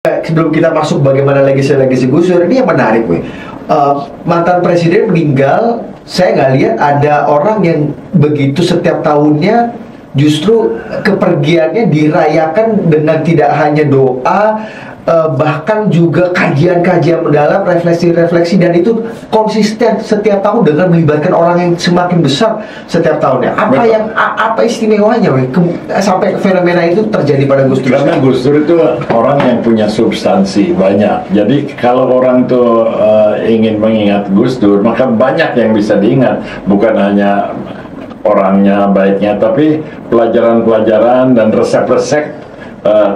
Sebelum kita masuk bagaimana legasi Gus Dur, ini yang menarik, weh. Mantan presiden meninggal, saya nggak lihat ada orang yang begitu setiap tahunnya justru kepergiannya dirayakan dengan tidak hanya doa, bahkan juga kajian-kajian mendalam, refleksi-refleksi, dan itu konsisten setiap tahun dengan melibatkan orang yang semakin besar setiap tahunnya. Apa istimewanya, weh, sampai fenomena itu terjadi pada Gus Dur? Karena Gus Dur itu orang yang punya substansi banyak. Jadi kalau orang tuh ingin mengingat Gus Dur, maka banyak yang bisa diingat, bukan hanya orangnya, baiknya, tapi pelajaran-pelajaran dan resep-resep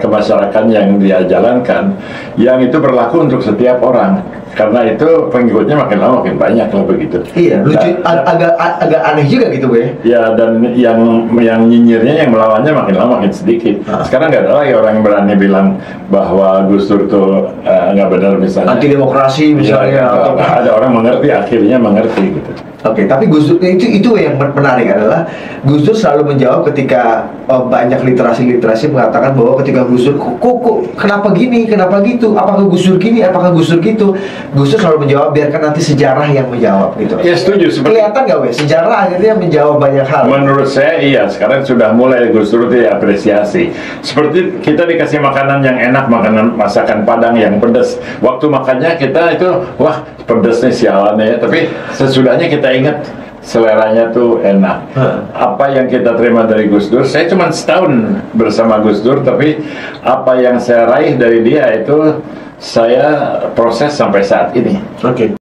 kemasyarakatan yang dia jalankan, yang itu berlaku untuk setiap orang. Karena itu pengikutnya makin lama makin banyak lah begitu. Iya, lucu, agak aneh juga gitu, ya. Ya, dan yang nyinyirnya, yang melawannya makin lama makin sedikit. Sekarang nggak ada lagi orang yang berani bilang bahwa Gus Dur tuh nggak benar, misalnya anti demokrasi misalnya. Ya, atau ada orang mengerti, akhirnya mengerti gitu. Oke, tapi Gus Dur itu yang menarik adalah Gus Dur selalu menjawab ketika banyak literasi mengatakan bahwa ketika Gus Dur kok kenapa gini, kenapa gitu, apakah Gus Dur gini, apakah Gus Dur gitu, Gus Dur selalu menjawab, biarkan nanti sejarah yang menjawab gitu. Ya, setuju. Kelihatan nggak, weh, sejarah akhirnya menjawab banyak hal. Menurut saya iya, sekarang sudah mulai Gus Dur diapresiasi. Seperti kita dikasih makanan yang enak, makanan masakan Padang yang pedas. Waktu makannya kita itu, wah pedasnya sialan ya, tapi sesudahnya kita ingat seleranya tuh enak. Apa yang kita terima dari Gus Dur, saya cuma setahun bersama Gus Dur, tapi apa yang saya raih dari dia itu saya proses sampai saat ini. Oke.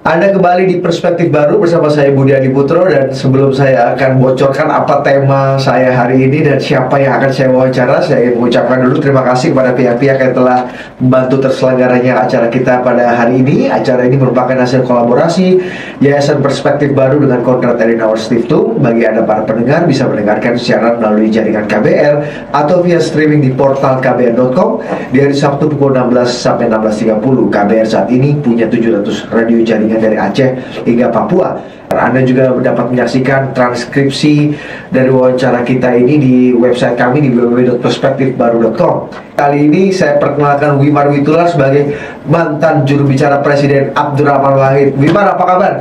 Anda kembali di Perspektif Baru bersama saya Budi Adiputro, dan sebelum saya akan bocorkan apa tema saya hari ini dan siapa yang akan saya wawancara, saya ingin mengucapkan dulu terima kasih kepada pihak-pihak yang telah membantu terselenggaranya acara kita pada hari ini. Acara ini merupakan hasil kolaborasi Yayasan Perspektif Baru dengan Konrad Adenauer Stiftung. Bagi Anda para pendengar bisa mendengarkan siaran melalui jaringan KBR atau via streaming di portal kbr.com di hari Sabtu pukul 16 sampai 16.30. KBR saat ini punya 700 radio jaringan dari Aceh hingga Papua. Anda juga dapat menyaksikan transkripsi dari wawancara kita ini di website kami di www.perspektifbaru.com. Kali ini saya perkenalkan Wimar Witular sebagai mantan juru bicara Presiden Abdurrahman Wahid. Wimar, apa kabar?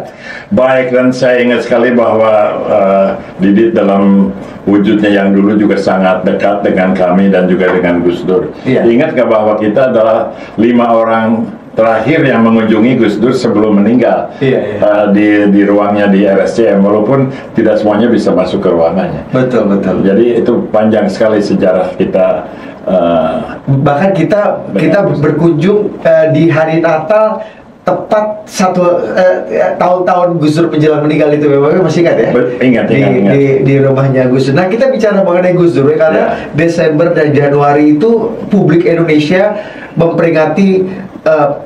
Baik, dan saya ingat sekali bahwa Didit dalam wujudnya yang dulu juga sangat dekat dengan kami dan juga dengan Gus Dur. Iya. Ingat gak bahwa kita adalah 5 orang terakhir yang mengunjungi Gus Dur sebelum meninggal. Di ruangnya di RSCM, walaupun tidak semuanya bisa masuk ke ruangannya. Betul. Jadi itu panjang sekali sejarah kita. Bahkan kita berkunjung di hari Natal tepat tahun-tahun Gus Dur menjelang meninggal itu, Bapak masih ingat ya? Ingat. Di rumahnya Gus Dur. Nah, kita bicara mengenai Gus Dur karena Desember dan Januari itu publik Indonesia memperingati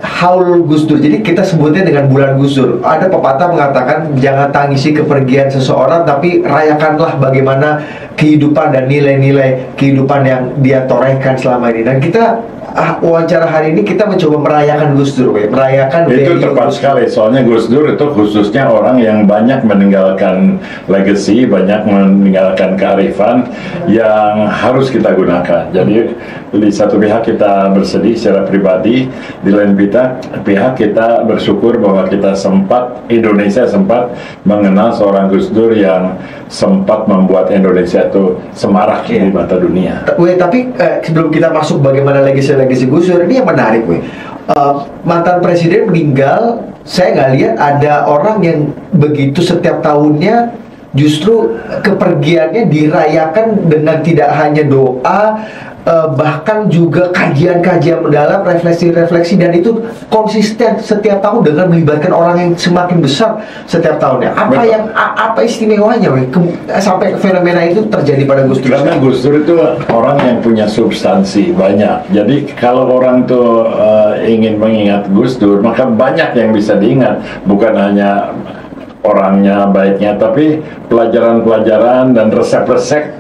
haul Gus Dur. Jadi kita sebutnya dengan bulan Gus Dur. Ada pepatah mengatakan jangan tangisi kepergian seseorang, tapi rayakanlah bagaimana kehidupan dan nilai-nilai kehidupan yang dia torehkan selama ini. Dan kita wawancara hari ini kita mencoba merayakan Gus Dur, merayakan itu tepat sekali. Soalnya Gus Dur itu khususnya orang yang banyak meninggalkan legacy, banyak meninggalkan kearifan yang harus kita gunakan. Jadi di satu pihak kita bersedih secara pribadi, di lain pihak kita bersyukur bahwa Indonesia sempat mengenal seorang Gus Dur yang sempat membuat Indonesia itu semarak di mata dunia. Tapi sebelum kita masuk bagaimana legasi Gus Dur, ini yang menarik, mantan presiden meninggal, saya nggak lihat ada orang yang begitu setiap tahunnya justru kepergiannya dirayakan dengan tidak hanya doa, bahkan juga kajian-kajian mendalam, refleksi-refleksi, dan itu konsisten setiap tahun dengan melibatkan orang yang semakin besar setiap tahunnya. Apa istimewanya, sampai fenomena itu terjadi pada Gus Dur? Karena Gus Dur itu orang yang punya substansi banyak. Jadi kalau orang tuh ingin mengingat Gus Dur, maka banyak yang bisa diingat, bukan hanya orangnya, baiknya, tapi pelajaran-pelajaran dan resep-resep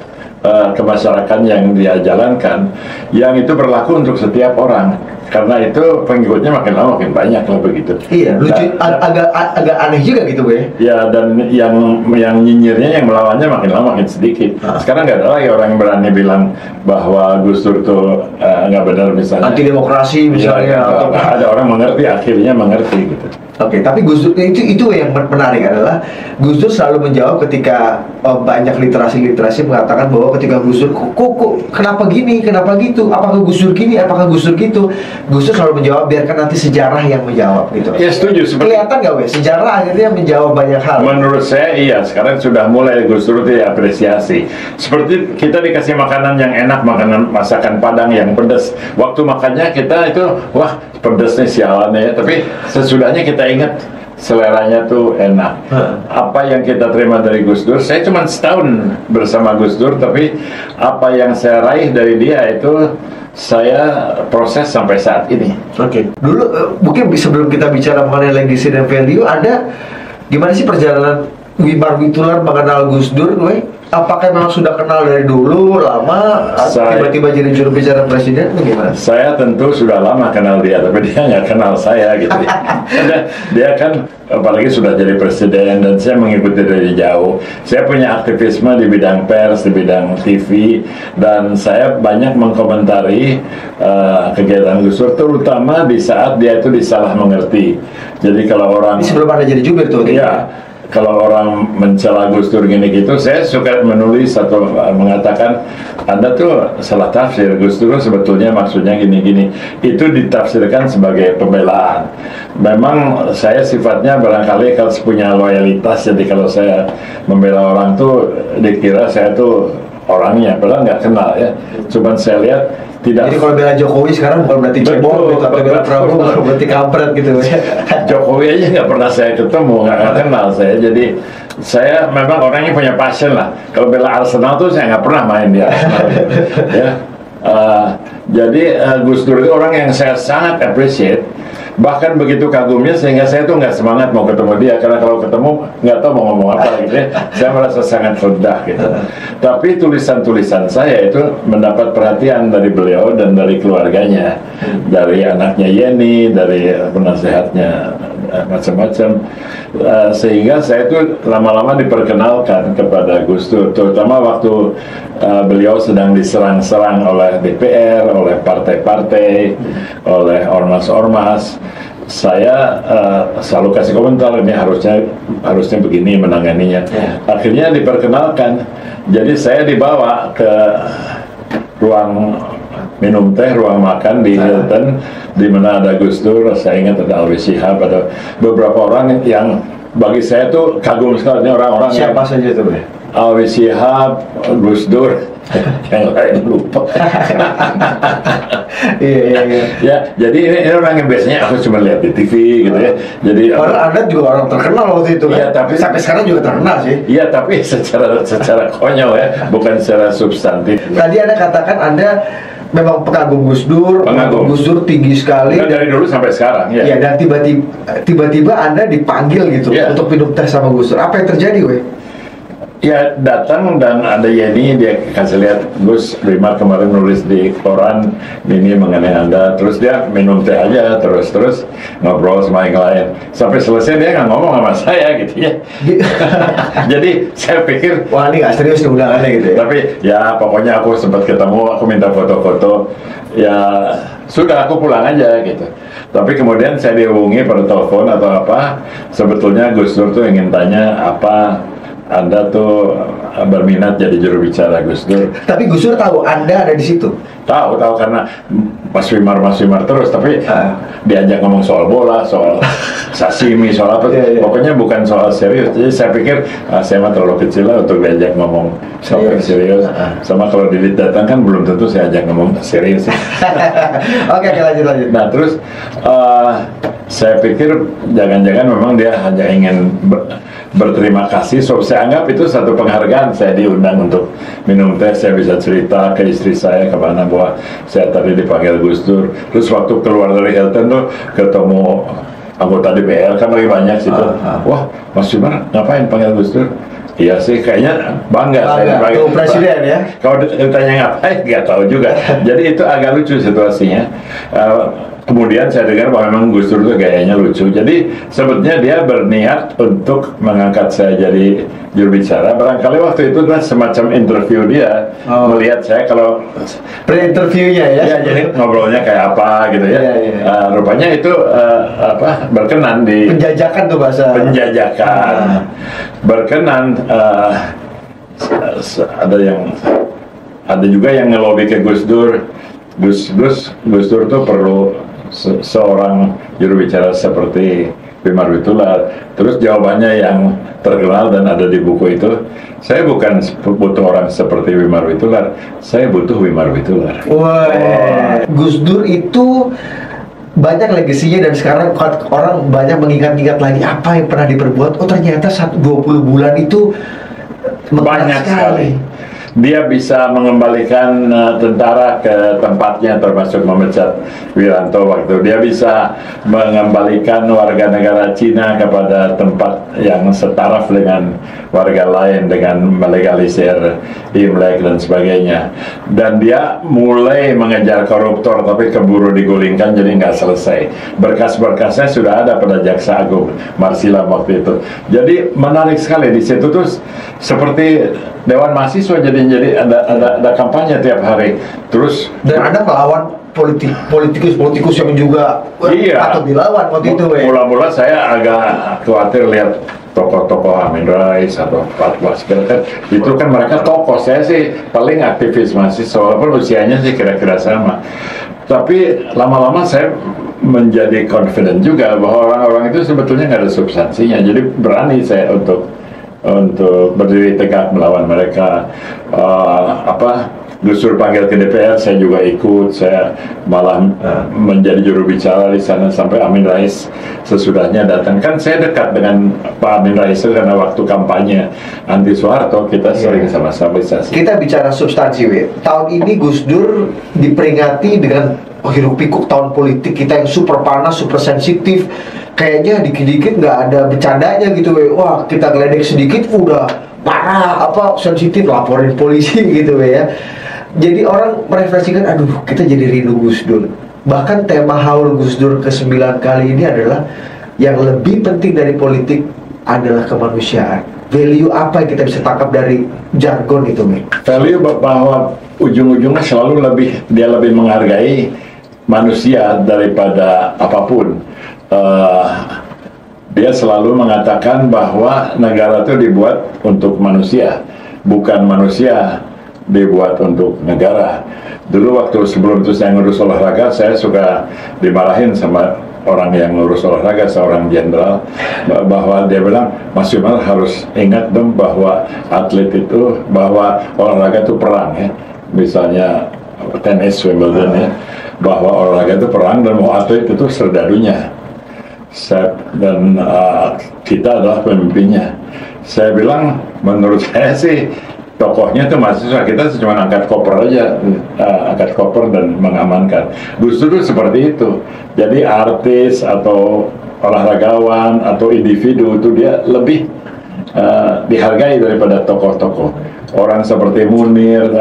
kemasyarakatan yang dia jalankan, yang itu berlaku untuk setiap orang. karena itu pengikutnya makin lama makin banyak lah begitu. Iya, lucu, agak aneh juga gitu gue. Ya, dan yang nyinyirnya, yang melawannya makin lama makin sedikit. Sekarang nggak ada lagi orang yang berani bilang bahwa Gus Dur tuh nggak benar misalnya. Anti demokrasi misalnya. Ya, atau ada orang mengerti, akhirnya mengerti gitu. Oke, tapi Gus Dur itu yang menarik adalah Gus Dur selalu menjawab ketika banyak literasi mengatakan bahwa ketika Gus Dur kok kenapa gini, kenapa gitu, apakah Gus Dur gini, apakah Gus Dur gitu, Gus Dur selalu menjawab biarkan nanti sejarah yang menjawab gitu. Ya setuju. Kelihatan nggak weh, sejarah akhirnya menjawab banyak hal. Menurut saya iya, sekarang sudah mulai Gus Dur diapresiasi. Seperti kita dikasih makanan yang enak, masakan Padang yang pedas. Waktu makannya kita itu wah pedas nih sialan ya, tapi sesudahnya kita ingat seleranya tuh enak. Apa yang kita terima dari Gus Dur, saya cuma setahun bersama Gus Dur, tapi apa yang saya raih dari dia itu saya proses sampai saat ini. Oke. Dulu mungkin sebelum kita bicara mengenai legacy dan value, ada gimana sih perjalanan Wimar Witular mengenal Gus Dur, gue? Apakah memang sudah kenal dari dulu, lama, tiba-tiba jadi juru bicara presiden, bagaimana? Saya tentu sudah lama kenal dia, tapi dia nggak kenal saya gitu. Dia kan apalagi sudah jadi presiden dan saya mengikuti dari jauh. Saya punya aktivisme di bidang pers, di bidang TV, dan saya banyak mengkomentari kegiatan Gus Dur, terutama di saat dia itu disalah mengerti. Jadi kalau orang sebelum Anda jadi jubir tuh? Iya. Kalau orang mencela Gus Dur gini gitu, saya suka menulis atau mengatakan Anda tuh salah tafsir. Gus Dur sebetulnya maksudnya gini-gini. Itu ditafsirkan sebagai pembelaan. Memang saya sifatnya barangkali kalau punya loyalitas, jadi kalau saya membela orang tuh dikira saya tuh orangnya, padahal nggak kenal ya. Cuman saya lihat tidak. Jadi kalau bela Jokowi sekarang bukan berarti cebol, gitu, atau bela Prabowo bukan berarti kampret gitu. Jokowi aja nggak pernah saya ketemu, nggak kenal saya. Jadi saya memang orangnya punya passion lah. Kalau bela Arsenal tuh saya nggak pernah main di Arsenal. Ya. Jadi Gus Dur itu orang yang saya sangat appreciate. Bahkan begitu kagumnya sehingga saya tuh nggak semangat mau ketemu dia, karena kalau ketemu nggak tahu mau ngomong apa gitu ya. Saya merasa sangat rendah gitu. Tapi tulisan-tulisan saya itu mendapat perhatian dari beliau dan dari keluarganya, dari anaknya Yeni, dari penasehatnya macam-macam, sehingga saya itu lama-lama diperkenalkan kepada Gus Dur, terutama waktu beliau sedang diserang-serang oleh DPR, oleh partai-partai, oleh ormas-ormas. Saya selalu kasih komentar, ini harusnya begini menanganinya. Akhirnya diperkenalkan, jadi saya dibawa ke ruang minum teh, ruang makan di Hilton, di mana ada Gus Dur. Saya ingat ada Alwi Shihab, ada beberapa orang yang bagi saya tuh kagum sekali. Ini orang-orang siapa saja tuh? Alwi Shihab, Gus Dur, yang lain lupa. Iya. Ya, jadi ini orang yang biasanya aku cuma lihat di TV gitu ya. Jadi Anda juga orang terkenal waktu itu kan? Iya, tapi sampai sekarang juga terkenal sih. Iya, tapi secara konyol ya, bukan secara substantif. Tadi Anda katakan Anda memang pengagum Gus Dur, Gus Dur tinggi sekali. Dari dulu sampai sekarang ya. Iya, dan tiba-tiba Anda dipanggil gitu untuk minum teh sama Gus Dur. Apa yang terjadi, weh? Ya, datang dan ada Yeni, dia kasih lihat, Gus, Wimar kemarin nulis di koran ini mengenai Anda. Terus dia minum teh aja, terus ngobrol sama yang lain. Sampai selesai dia nggak ngomong sama saya gitu ya. Jadi saya pikir, wah ini nggak serius nih undangannya gitu ya. Tapi ya pokoknya aku sempat ketemu, aku minta foto-foto. Ya sudah, aku pulang aja gitu. Tapi kemudian saya dihubungi pada telepon atau apa, sebetulnya Gus Dur tuh ingin tanya apa Anda tuh berminat jadi juru bicara Gus Dur. Tapi Gus Dur tahu Anda ada di situ? Tahu karena Mas Wimar terus, tapi diajak ngomong soal bola, soal sashimi, soal apa, pokoknya bukan soal serius. Jadi saya pikir saya mah terlalu kecil lah untuk diajak ngomong soal serius. Sama kalau Didit datang kan belum tentu saya ajak ngomong serius. Oke, lanjut. Nah terus saya pikir jangan-jangan memang dia hanya ingin berterima kasih. So saya anggap itu satu penghargaan. Saya diundang untuk minum teh, saya bisa cerita ke istri saya kemana bahwa saya tadi dipanggil Gus Dur. Terus waktu keluar dari Hilton tuh ketemu anggota DPR kan lagi banyak situ. Wah, Mas Wimar ngapain panggil Gus Dur? Iya sih, kayaknya bangga saya dipanggil presiden ya. Kalau ditanya ngapain, nggak tahu juga. Jadi itu agak lucu situasinya. kemudian saya dengar bahwa memang Gus Dur itu gayanya lucu. Jadi sebetulnya dia berniat untuk mengangkat saya jadi juru bicara. Barangkali waktu itu adalah semacam interview dia, melihat saya kalau pre-interviewnya ya. Ya, jadi ngobrolnya kayak apa gitu ya. Rupanya itu berkenan di Penjajakan tuh bahasa. penjajakan. Berkenan, ada juga yang ngelobi ke Gus Dur. Gus Dur tuh perlu seorang juru bicara seperti Wimar Witular. Terus jawabannya yang terkenal dan ada di buku itu, saya bukan butuh orang seperti Wimar Witular, saya butuh Wimar Witular. Wah, Gus Dur itu banyak legasinya dan sekarang orang banyak mengingat-ingat lagi apa yang pernah diperbuat. Oh ternyata 20 bulan itu Banyak sekali. Dia bisa mengembalikan tentara ke tempatnya, termasuk memecat Wiranto waktu. Dia bisa mengembalikan warga negara Cina kepada tempat yang setaraf dengan warga lain dengan melegalisir Imlek dan sebagainya. Dan dia mulai mengejar koruptor, tapi keburu digulingkan jadi nggak selesai. Berkas-berkasnya sudah ada pada Jaksa Agung Marsila waktu itu. Jadi menarik sekali di situ tuh seperti Dewan Mahasiswa jadi ada kampanye tiap hari. Terus dan ada melawan politikus yang juga patut dilawan waktu itu. Mula-mula saya agak khawatir lihat tokoh-tokoh Amin Rais atau Fatwa segala itu kan mereka tokoh. Saya sih paling aktivis mahasiswa, walaupun usianya sih kira-kira sama. Tapi lama-lama saya menjadi confident juga bahwa orang-orang itu sebetulnya nggak ada substansinya. Jadi berani saya untuk berdiri tegak melawan mereka. Gus Dur panggil ke DPR, saya juga ikut. Saya malah menjadi juru bicara di sana sampai Amin Rais sesudahnya datang. Kan saya dekat dengan Pak Amin Rais karena waktu kampanye anti Soeharto kita sering sama-sama. Kita bicara substansi, tahun ini Gus Dur diperingati dengan hiruk pikuk tahun politik kita yang super panas, super sensitif. Kayaknya dikit-dikit nggak ada bercandanya gitu. Wah, kita geledek sedikit udah parah, sensitif, laporin polisi gitu ya. Jadi orang merefleksikan, aduh kita jadi rindu Gus Dur. Bahkan tema haul Gus Dur ke-9 kali ini adalah yang lebih penting dari politik adalah kemanusiaan. Value apa yang kita bisa tangkap dari jargon itu, Mik? Value bahwa ujung-ujungnya selalu dia lebih menghargai manusia daripada apapun. Dia selalu mengatakan bahwa negara itu dibuat untuk manusia, bukan manusia dibuat untuk negara. Dulu waktu sebelum itu saya ngurus olahraga, saya suka dimarahin sama orang yang ngurus olahraga, seorang jenderal, bahwa dia bilang, Mas Wimar harus ingat dong bahwa atlet itu, bahwa olahraga itu perang ya. Misalnya tenis Wimbledon ya, bahwa olahraga itu perang dan mau atlet itu serdadunya. Dan kita adalah pemimpinnya. Saya bilang, menurut saya sih tokohnya itu mahasiswa, kita cuma angkat koper aja, angkat koper dan mengamankan. Gus Dur seperti itu. Jadi artis atau olahragawan atau individu itu dia lebih dihargai daripada tokoh-tokoh. Orang seperti Munir,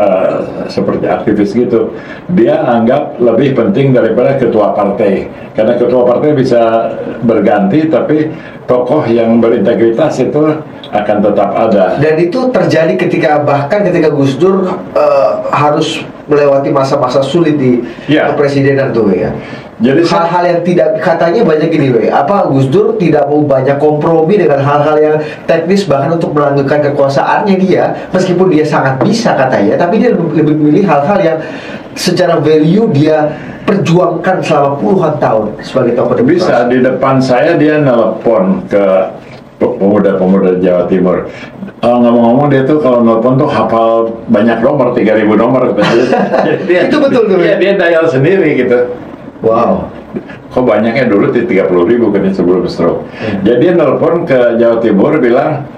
seperti aktivis gitu, dia anggap lebih penting daripada ketua partai. Karena ketua partai bisa berganti, tapi tokoh yang berintegritas itu akan tetap ada. Dan itu terjadi bahkan ketika Gus Dur harus melewati masa-masa sulit di kepresidenan tuh ya. Jadi hal-hal yang tidak, katanya banyak gini Gus Dur tidak mau banyak kompromi dengan hal-hal yang teknis, bahkan untuk melanggengkan kekuasaannya dia, meskipun dia sangat bisa katanya, tapi dia lebih memilih hal-hal yang secara value dia perjuangkan selama puluhan tahun sebagai tokoh demokrasi. Bisa di depan saya dia nelpon ke pemuda-pemuda Jawa Timur. Ngomong-ngomong dia tuh kalau nelpon tuh hafal banyak nomor, 3.000 nomor. Itu betul tuh ya? Dia dial sendiri gitu. Wow. Kok banyaknya dulu 30.000 kan sebelum stroke. Jadi dia nelpon ke Jawa Timur bilang,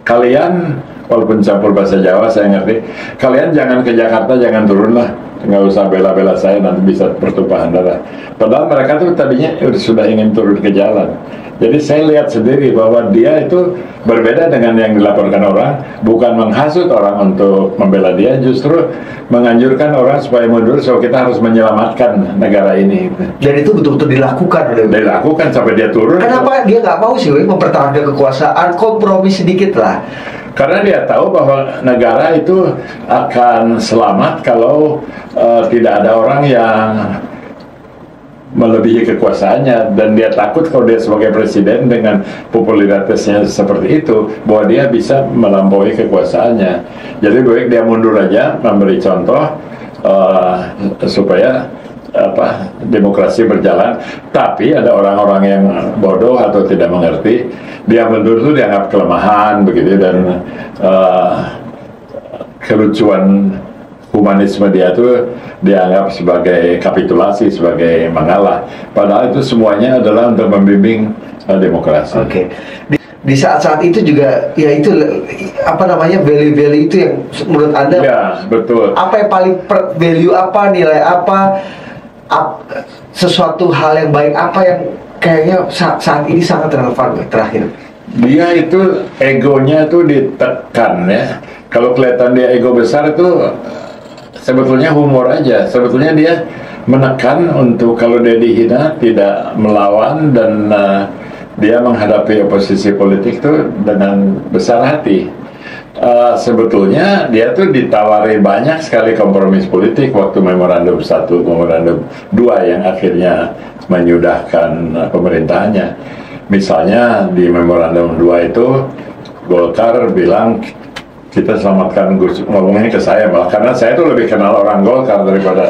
kalian walaupun campur bahasa Jawa saya ngerti, kalian jangan ke Jakarta, jangan turun lah. nggak usah bela-bela saya, nanti bisa pertumpahan darah. Padahal mereka tuh tadinya sudah ingin turun ke jalan. Jadi saya lihat sendiri bahwa dia itu berbeda dengan yang dilaporkan orang, bukan menghasut orang untuk membela dia, justru menganjurkan orang supaya mundur, so kita harus menyelamatkan negara ini. Dan itu betul-betul dilakukan. Dilakukan sampai dia turun. Kenapa dia nggak mau sih mempertahankan kekuasaan, kompromi sedikit lah? Karena dia tahu bahwa negara itu akan selamat kalau tidak ada orang yang melebihi kekuasaannya, dan dia takut kalau dia sebagai presiden dengan popularitasnya seperti itu bahwa dia bisa melampaui kekuasaannya. Jadi baik dia mundur aja, memberi contoh supaya demokrasi berjalan. Tapi ada orang-orang yang bodoh atau tidak mengerti, dia mundur itu dianggap kelemahan begitu, dan kelucuan humanisme dia itu dianggap sebagai kapitulasi, sebagai mengalah. Padahal itu semuanya adalah untuk membimbing demokrasi. Oke. Di saat-saat itu juga, ya itu apa namanya, value-value itu yang menurut Anda, ya betul. Apa yang paling value apa, nilai apa, sesuatu hal yang baik apa yang kayaknya saat ini sangat relevan terakhir? Dia itu egonya itu ditekan ya. Kalau kelihatan dia ego besar itu sebetulnya humor aja. Sebetulnya dia menekan untuk kalau dia dihina tidak melawan, dan dia menghadapi oposisi politik itu dengan besar hati. Sebetulnya dia tuh ditawari banyak sekali kompromi politik waktu memorandum 1, memorandum 2 yang akhirnya menyudahkan pemerintahannya. Misalnya di memorandum 2 itu Golkar bilang kita selamatkan Gus, ngomongnya ke saya malah, karena saya tuh lebih kenal orang Golkar daripada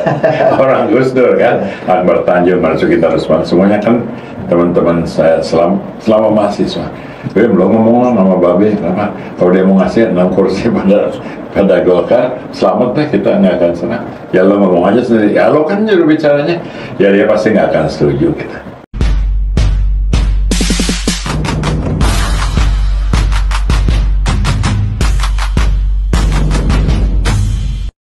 orang Gus Dur kan. Akbar Tanjung, Marzuki Darusman, semuanya kan teman-teman saya selama mahasiswa. Gue belum ngomong sama Babe, kenapa kalau dia mau ngasih 6 kursi pada Golkar, selamat deh, kita nggak akan senang. Ya lo ngomong aja sendiri, ya lo kan juru bicaranya, ya dia pasti nggak akan setuju kita.